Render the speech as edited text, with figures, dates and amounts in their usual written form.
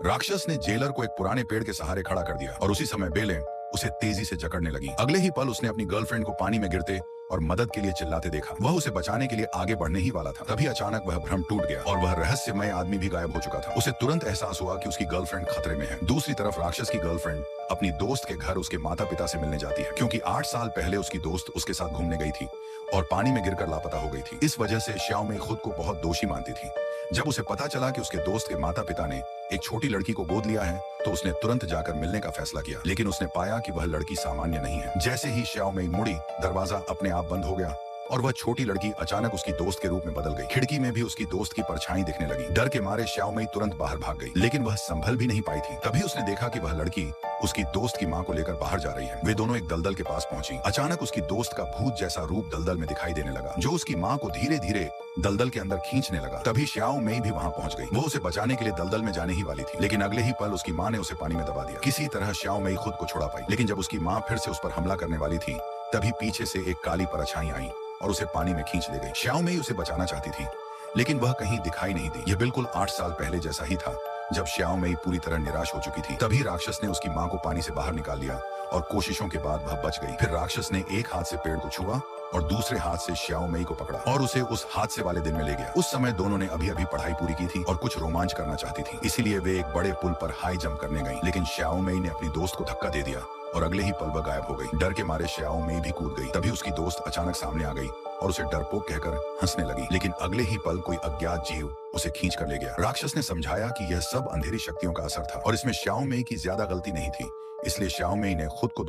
राक्षस ने जेलर को एक पुराने पेड़ के सहारे खड़ा कर दिया और उसी समय बेलें उसे तेजी से जकड़ने लगी। अगले ही पल उसने अपनी गर्लफ्रेंड को पानी में गिरते और मदद के लिए चिल्लाते देखा। वह उसे बचाने के लिए आगे बढ़ने ही वाला था, तभी अचानक वह भ्रम टूट गया और वह रहस्यमय आदमी भी गायब हो चुका था। उसे तुरंत एहसास हुआ कि उसकी गर्लफ्रेंड खतरे में है। दूसरी तरफ राक्षस की गर्लफ्रेंड अपनी दोस्त के घर उसके माता पिता से मिलने जाती है, क्योंकि 8 साल पहले उसकी दोस्त उसके साथ घूमने गई थी और पानी में गिरकर लापता हो गई थी। इस वजह से श्याओमी खुद को बहुत दोषी मानती थी। जब उसे पता चला कि उसके दोस्त के माता पिता ने एक छोटी लड़की को गोद लिया है, तो उसने तुरंत जाकर मिलने का फैसला किया, लेकिन उसने पाया कि वह लड़की सामान्य नहीं है। जैसे ही श्याओमी मुड़ी, दरवाजा अपने आप बंद हो गया और वह छोटी लड़की अचानक उसकी दोस्त के रूप में बदल गई। खिड़की में भी उसकी दोस्त की परछाई दिखने लगी। डर के मारे श्याओमी तुरंत बाहर भाग गई, लेकिन वह संभल भी नहीं पाई थी। तभी उसने देखा कि वह लड़की उसकी दोस्त की मां को लेकर बाहर जा रही है। वे दोनों एक दलदल के पास पहुंची। अचानक उसकी दोस्त का भूत जैसा रूप दलदल में दिखाई देने लगा, जो उसकी मां को धीरे धीरे दलदल के अंदर खींचने लगा। तभी श्याओमी भी वहां पहुंच गई। वो उसे बचाने के लिए दलदल में जाने ही वाली थी, लेकिन अगले ही पल उसकी मां ने उसे पानी में दबा दिया। किसी तरह श्याओमी खुद को छुड़ा पाई, लेकिन जब उसकी मां फिर से उस पर हमला करने वाली थी, तभी पीछे से एक काली परछाई आई और उसे पानी में खींच ले गई। श्याओमी उसे बचाना चाहती थी, लेकिन वह कहीं दिखाई नहीं दी। यह बिल्कुल 8 साल पहले जैसा ही था, जब श्याओमी पूरी तरह निराश हो चुकी थी। तभी राक्षस ने उसकी मां को पानी से बाहर निकाल लिया और कोशिशों के बाद वह बच गई। फिर राक्षस ने एक हाथ से पेड़ को छुआ और दूसरे हाथ से श्याओमी को पकड़ा और उसे उस हादसे वाले दिन में ले गया। उस समय दोनों ने अभी अभी पढ़ाई पूरी की थी और कुछ रोमांच करना चाहती थी, इसीलिए वे एक बड़े पुल पर हाई जंप करने गई। लेकिन श्याओमी ने अपनी दोस्त को धक्का दे दिया और अगले ही पल वह गायब हो गई। डर के मारे श्याओमी भी कूद गई। तभी उसकी दोस्त अचानक सामने आ गई और उसे डरपोक कहकर हंसने लगी, लेकिन अगले ही पल कोई अज्ञात जीव उसे खींच कर ले गया। राक्षस ने समझाया कि यह सब अंधेरी शक्तियों का असर था और इसमें श्याओमी की ज्यादा गलती नहीं थी, इसलिए श्याओमी ने खुद को